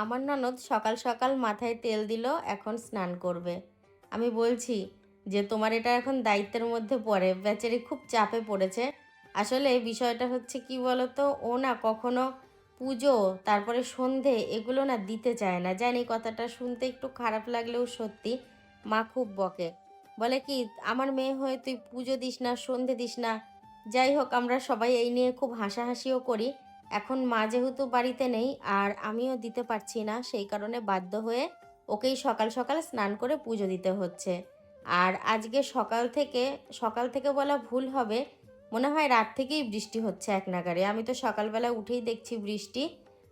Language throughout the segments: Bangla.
আমার ননদ সকাল সকাল মাথায় তেল দিল, এখন স্নান করবে। আমি বলছি যে তোমার এটা এখন দায়িত্বের মধ্যে পড়ে, বেচারি খুব চাপে পড়েছে। আসলে বিষয়টা হচ্ছে কি বলতো, ও না কখনো পুজো তারপরে সন্ধে এগুলো না দিতে চায় না। জানি কথাটা শুনতে একটু খারাপ লাগলেও সত্যি, মা খুব বকে, বলে কি আমার মেয়ে হয়ে তুই পুজো দিস না, সন্ধে দিস না। যাই হোক, আমরা সবাই এই নিয়ে খুব হাসাহাসিও করি। এখন মা যেহেতু বাড়িতে নেই আর আমিও দিতে পারছি না, সেই কারণে বাধ্য হয়ে ওকেই সকাল সকাল স্নান করে পুজো দিতে হচ্ছে। আর আজকে সকাল থেকে বলা ভুল হবে, মনে হয় রাত থেকেই বৃষ্টি হচ্ছে এক নাগাড়ে। আমি তো সকালবেলা উঠেই দেখছি বৃষ্টি।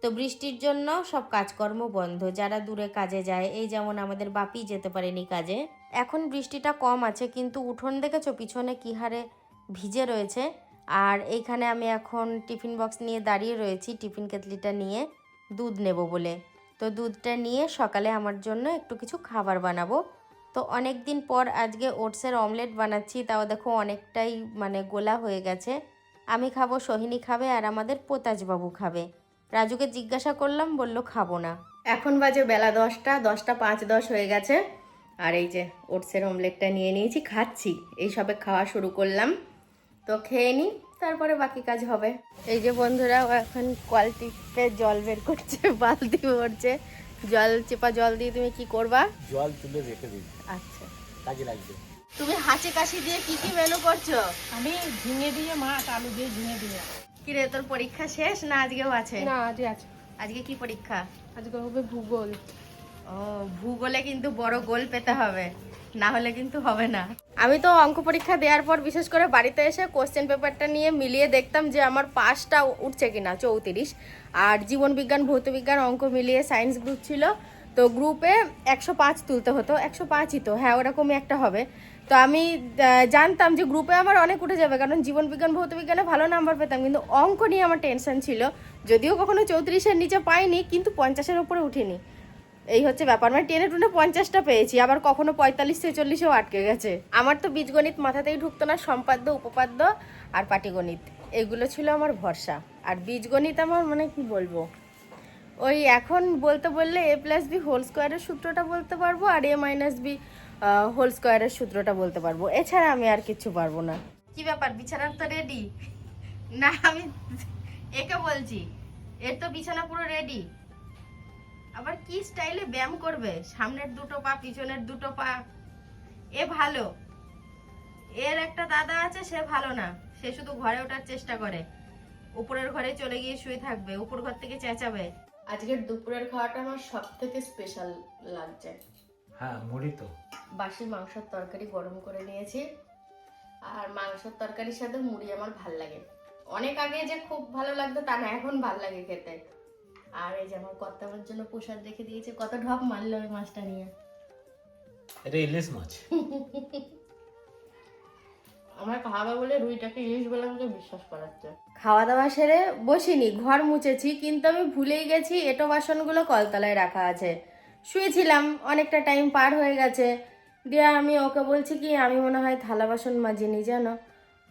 তো বৃষ্টির জন্য সব কাজকর্ম বন্ধ, যারা দূরে কাজে যায়, এই যেমন আমাদের বাপি যেতে পারেনি কাজে। এখন বৃষ্টিটা কম আছে, কিন্তু উঠোন দেখেছো পিছনে কী হারে ভিজে রয়েছে। আর এইখানে আমি এখন টিফিন বক্স নিয়ে দাঁড়িয়ে রয়েছি, টিফিন কেতলিটা নিয়ে দুধ নেব বলে। তো দুধটা নিয়ে সকালে আমার জন্য একটু কিছু খাবার বানাবো। তো অনেক দিন পর আজকে ওটসের অমলেট বানাচ্ছি, তাও দেখো অনেকটাই মানে গোলা হয়ে গেছে। আমি খাবো, সোহিনী খাবে, আর আমাদের পোতাজবাবু খাবে। রাজুকে জিজ্ঞাসা করলাম, বলল খাবো না। এখন বাজে বেলা 10টা 5:10 হয়ে গেছে। আর এই যে ওটসের অমলেটটা নিয়ে নিয়েছি, খাচ্ছি, এই সবে খাওয়া শুরু করলাম। তো খেয়ে নিই, তারপরে বাকি কাজ হবে। এই যে বন্ধুরা, ও এখন কল টিপে জল বের করছে, বালতি ভরছে। জল দিয়ে তুমি কি করবা? জল তুলে রেখে দিই, আচ্ছা, কাজে লাগবে। তুমি হাঁচি কাশি দিয়ে কি কি মেনু করছো? আমি ঝিঙে দিয়ে মাছ, আলু দিয়ে ঝিঙে দিয়ে। কিরে, তোর পরীক্ষা শেষ না আজকেও আছে? না, আজকে আছে। আজকে কি পরীক্ষা? আজকে হবে ভূগোল। ও, ভূগোলে কিন্তু বড় গোল পেতে হবে, না হলে কিন্তু হবে না। আমি তো অঙ্ক পরীক্ষা দেওয়ার পর বিশেষ করে বাড়িতে এসে কোশ্চেন পেপারটা নিয়ে মিলিয়ে দেখতাম যে আমার পাসটা উঠছে কিনা 34। আর জীবনবিজ্ঞান ভৌতবিজ্ঞান অঙ্ক মিলিয়ে সায়েন্স গ্রুপ ছিল, তো গ্রুপে 105 তুলতে হতো, 105ই তো, হ্যাঁ ওরকমই একটা হবে। তো আমি জানতাম যে গ্রুপে আমার অনেক উঠে যাবে, কারণ জীবনবিজ্ঞান ভৌতবিজ্ঞানে ভালো নাম্বার পেতাম, কিন্তু অঙ্ক নিয়ে আমার টেনশন ছিল। যদিও কখনো 34-এর নিচে পাইনি, কিন্তু 50-এর উপরে উঠিনি। এই হচ্ছে ব্যাপার, মানে টেনে টুনে 50টা পেয়েছি, আবার কখনো 45-46-এও আটকে গেছে। আমার তো বীজগণিত মাথাতেই ঢুকতো না, সম্পাদ্য উপপাদ্য আর পাটিগণিত এগুলো ছিল আমার ভরসা। আর বীজগণিত আমার মানে কি বলবো, ওই এখন বলতে বললে a+b² সূত্রটা বলতে পারবো, আর a-b² সূত্রটা বলতে পারবো, এছাড়া আমি আর কিচ্ছু পারবো না। কি ব্যাপার, বিছানার তো রেডি? না, আমি একে বলছি, এর তো বিছানা পুরো রেডি। আবার কি স্টাইলে ব্যায়াম করবে, সামনের দুটো পা পিছনের দুটো পা, এ ভালো। এর একটা দাদা আছে, সে ভালো না, সে শুধু ঘরে ওঠার চেষ্টা করে, উপরের ঘরে চলে গিয়ে শুয়ে থাকবে, উপর ঘর থেকে চেঁচাবে। আজকের দুপুরের খাওয়াটা আমার সব থেকে স্পেশাল লাগছে। হ্যাঁ, মুড়ি তো। বাসি মাংসের তরকারি গরম করে নিয়েছি, আর মাংসের তরকারির সাথে মুড়ি আমার ভাল লাগে। অনেক আগে যে খুব ভালো লাগতো তা না, এখন ভাল লাগে খেতে। আর এই যে আমার কর্তা আমার জন্য প্রসাদ রেখে দিয়েছে, কত ঢপ মারলো ওই মাছটা নিয়ে। এটা ইলিশ মাছ। আমার খাওয়া বলে রুইটাকে ইলিশ বলে আমাকে বিশ্বাস করাচ্ছে। খাওয়া দাওয়া সেরে বসিনি, ঘর মুছেছি, কিন্তু আমি ভুলেই গেছি এঁটো বাসনগুলো কলতলায় রাখা আছে। শুয়েছিলাম, অনেকটা টাইম পার হয়ে গেছে, দিয়ে আমি ওকে বলছি কি আমি মনে হয় থালা বাসন মাজিনি জানো।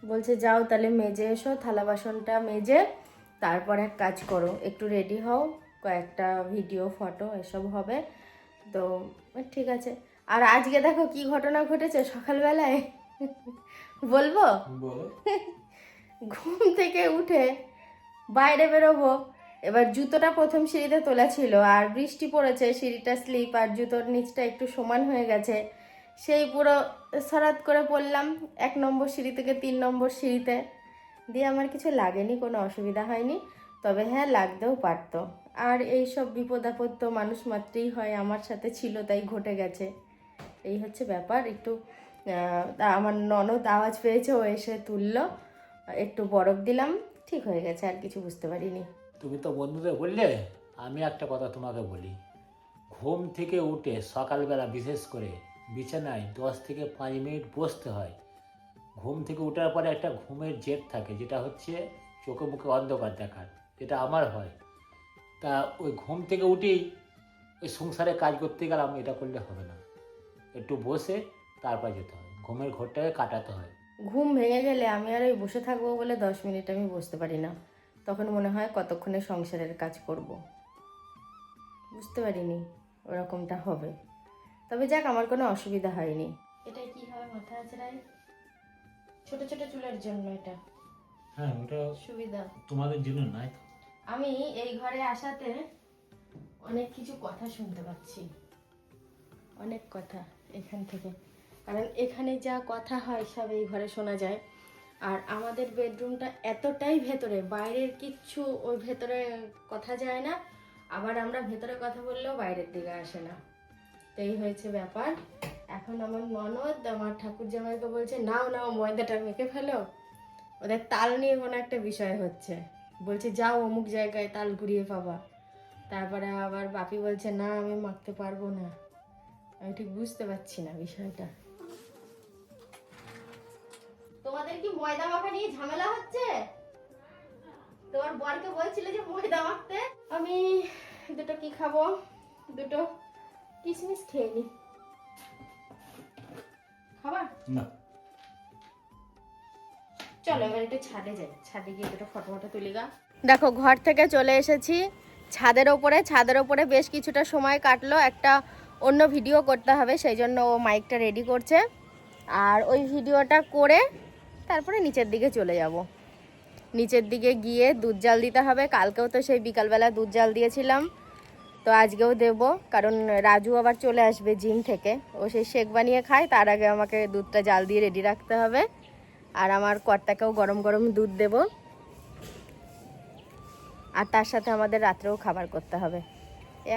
বলছে যাও তাহলে মেজে এসো, থালা বাসনটা মেজে তারপর এক কাজ করো, একটু রেডি হও, কয়েকটা ভিডিও ফটো এসব হবে। তো ঠিক আছে। আর আজকে দেখো কি ঘটনা ঘটেছে সকালবেলায়, বলবো? বলো। ঘুম থেকে উঠে বাইরে বেরোবো, এবার জুতোটা প্রথম সিঁড়িতে তোলা ছিল, আর বৃষ্টি পড়েছে, সিঁড়িটা স্লিপ, আর জুতোর নিচটা একটু সমান হয়ে গেছে, সেই পুরো সরাত করে পড়লাম 1 নম্বর সিঁড়ি থেকে 3 নম্বর সিঁড়িতে। দিয়ে আমার কিছু লাগেনি, কোনো অসুবিধা হয়নি, তবে হ্যাঁ লাগতেও পারতো। আর এই সব বিপদ আপদ তো মানুষ মাত্রই হয়, আমার সাথে ছিল তাই ঘটে গেছে, এই হচ্ছে ব্যাপার। একটু আমার ননদ আওয়াজ পেয়েছে, ও এসে তুললো, একটু বরফ দিলাম, ঠিক হয়ে গেছে, আর কিছু বুঝতে পারিনি। তুমি তো বন্ধুদের বললে, আমি একটা কথা তোমাকে বলি। ঘুম থেকে উঠে সকালবেলা বিশেষ করে বিছানায় 10 থেকে 5 মিনিট বসতে হয়। ঘুম থেকে ওঠার পরে একটা ঘুমের জেদ থাকে, যেটা হচ্ছে চোখে মুখে অন্ধকার দেখার, যেটা আমার হয়। তা ওই ঘুম থেকে উঠেই ওই সংসারে কাজ করতে গেলাম, এটা করলে হবে না। একটু বসে তারপর যেতে হয়, ঘুমের ঘরটাকে কাটাতে হয়। ঘুম ভেঙে গেলে আমি আর ওই বসে থাকবো বলে 10 মিনিট আমি বসতে পারি না, তখন মনে হয় কতক্ষণে সংসারের কাজ করব। বুঝতে পারিনি ওরকমটা হবে, তবে যাক আমার কোনো অসুবিধা হয়নি। এটা কি হবে মাথা আছড়াই, ছোট ছোট চুলের জন্য এটা হ্যাঁ, ওটা সুবিধা। তোমাদের জন্য নয় তো। আমি এই ঘরে আসাতে অনেক কিছু কথা শুনতে পাচ্ছি, অনেক কথা এখান থেকে, কারণ এখানে যা কথা হয় সব এই ঘরে শোনা যায়। আর আমাদের বেডরুমটা এতটাই ভেতরে, বাইরের কিচ্ছু ওই ভেতরে কথা যায় না, আবার আমরা ভেতরে কথা বললেও বাইরের দিকে আসে না। তো এই হয়েছে ব্যাপার। এখন আমার ননদ আমার ঠাকুর জামাইকে বলছে নাও নাও ময়দাটা মেখে ফেলো, ওদের তাল নিয়ে কোনো একটা বিষয় হচ্ছে, বলছে যাও অমুক জায়গায় তাল ঘুরিয়ে পাবা। তারপরে আবার বাপি বলছে না আমি মাখতে পারবো না। আমি ঠিক বুঝতে পারছি না বিষয়টা। তোমাদের কি ময়দা মাখা নিয়ে ঝামেলা হচ্ছে? তোমার বরকে বলছিলে যে ময়দা মাখতে। আমি দুটো কি খাবো, দুটো কিশমিশ খেয়ে নি। খাবার না, চলো এবার একটু ছাদে যাই, ছাদে গিয়ে দুটো ফটো ফটো তুলি গা। দেখো ঘর থেকে চলে এসেছি ছাদের ওপরে, ছাদের ওপরে বেশ কিছুটা সময় কাটলো, একটা অন্য ভিডিও করতে হবে সেই জন্য ও মাইকটা রেডি করছে, আর ওই ভিডিওটা করে তারপরে নিচের দিকে চলে যাব। নিচের দিকে গিয়ে দুধ জাল দিতে হবে, কালকেও তো সেই বিকালবেলা দুধ জাল দিয়েছিলাম, তো আজকেও দেব, কারণ রাজু আবার চলে আসবে জিম থেকে, ও সেই শেক বানিয়ে খায়, তার আগে আমাকে দুধটা জাল দিয়ে রেডি রাখতে হবে। আর আমার কর্তাকেও গরম গরম দুধ দেব, আর তার সাথে আমাদের রাত্রেও খাবার করতে হবে।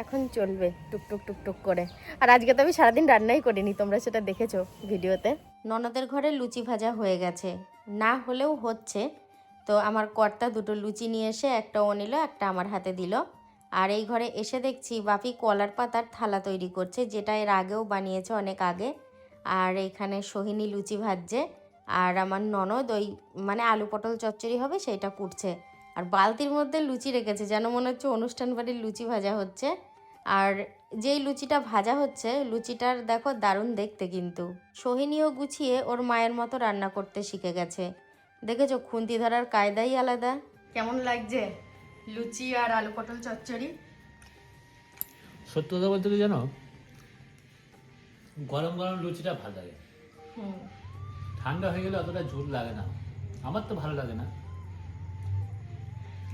এখন চলবে টুকটুক টুকটুক করে। আর আজকে তো আমি সারাদিন রান্নাই করিনি, তোমরা সেটা দেখেছো ভিডিওতে। ননদের ঘরে লুচি ভাজা হয়ে গেছে, না হলেও হচ্ছে। তো আমার কর্তা দুটো লুচি নিয়ে এসে একটা ও নিল, একটা আমার হাতে দিল। আর এই ঘরে এসে দেখছি বাপি কলার পাতার থালা তৈরি করছে, যেটা এর আগেও বানিয়েছে অনেক আগে। আর এখানে সোহিনী লুচি ভাজছে, আর আমার ননদ ওই মানে আলু পটল চচ্চড়ি হবে সেইটা কুটছে। আর বালতির মধ্যে লুচি রেখেছে, যেন মনে হচ্ছে অনুষ্ঠান বাড়ির লুচি ভাজা হচ্ছে। আর যেই লুচিটা ভাজা হচ্ছে লুচিটার দেখো দারুণ দেখতে, কিন্তু সোহিনীও গুছিয়ে ওর মায়ের মতো রান্না করতে শিখে গেছে। দেখেছো খুন্তি ধরার কায়দাই আলাদা। কেমন লাগছে লুচি আর আলু পটল চচ্চড়ি? সত্যি কথা বলতে কি জানো, গরম গরম লুচিটা ভালো লাগে, ঠান্ডা হয়ে গেলে অতটা ঝুল লাগে না, আমার তো ভালো লাগে না।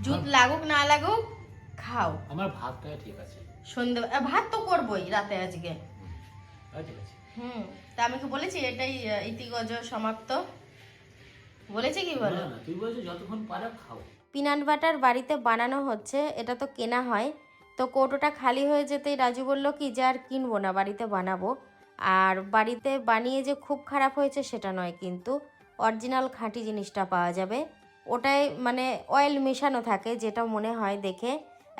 জুত লাগুক না লাগুক খাও। আমার ভাতটা ঠিক আছে, সন্ধে ভাত তো করবোই রাতে আজকে। ঠিক আছে। তা আমি কি বলেছি এটাই ইতিগজ সমাপ্ত বলেছি? কি বলো? না, তুই বলছিস যতক্ষণ পারো খাও। পিনাট বাটার বাড়িতে বানানো হচ্ছে, এটা তো কেনা হয়। তো কৌটোটা খালি হয়ে যেতেই রাজু বলল কি যে আর কিনবো না, বাড়িতে বানাবো। আর বাড়িতে বানিয়ে যে খুব খারাপ হয়েছে সেটা নয়, কিন্তু অরিজিনাল খাঁটি জিনিসটা পাওয়া যাবে। ওটায় মানে অয়েল মেশানো থাকে, যেটা মনে হয় দেখে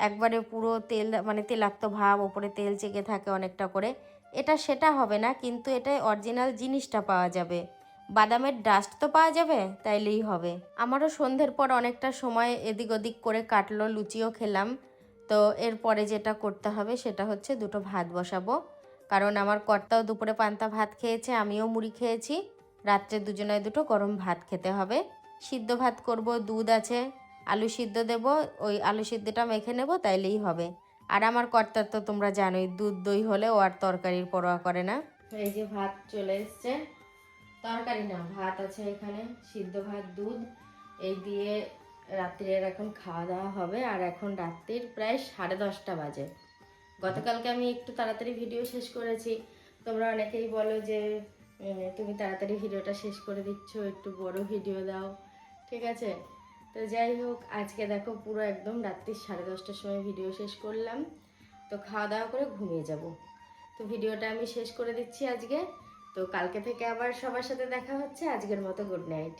একবারে পুরো তেল মানে তেলাক্ত ভাব, ওপরে তেল চেকে থাকে অনেকটা করে। এটা সেটা হবে না, কিন্তু এটায় অরিজিনাল জিনিসটা পাওয়া যাবে। বাদামের ডাস্ট তো পাওয়া যাবে, তাইলেই হবে। আমারও সন্ধ্যের পর অনেকটা সময় এদিক ওদিক করে কাটলো, লুচিও খেলাম। তো এরপরে যেটা করতে হবে সেটা হচ্ছে দুটো ভাত বসাবো, কারণ আমার কর্তাও দুপুরে পান্তা ভাত খেয়েছে, আমিও মুড়ি খেয়েছি। রাত্রে দুজনায় দুটো গরম ভাত খেতে হবে। সিদ্ধ ভাত করব, দুধ আছে, আলু সিদ্ধ দেব, ওই আলু সিদ্ধটা মেখে নেব, তাইলেই হবে। আর আমার কর্তার তো তোমরা জানোই, দুধ দই হলে ও আর তরকারির পরোয়া করে না। এই যে ভাত চলে এসছে, তরকারি না ভাত আছে এখানে, সিদ্ধ ভাত দুধ এই দিয়ে রাত্রির এখন খাওয়া দাওয়া হবে। আর এখন রাত্রির প্রায় 10:30 বাজে। গতকালকে আমি একটু তাড়াতাড়ি ভিডিও শেষ করেছি, তোমরা অনেকেই বলো যে তুমি তাড়াতাড়ি ভিডিওটা শেষ করে দিচ্ছ, একটু বড় ভিডিও দাও, ঠিক আছে। তো যাই হোক, আজকে দেখো পুরো একদম রাত্রি 10:30টার সময় ভিডিও শেষ করলাম। তো খাওয়া দাওয়া করে ঘুমিয়ে যাব। তো ভিডিওটা আমি শেষ করে দিচ্ছি আজকে। তো কালকে থেকে আবার সবার সাথে দেখা হচ্ছে। আজকের মতো গুড নাইট।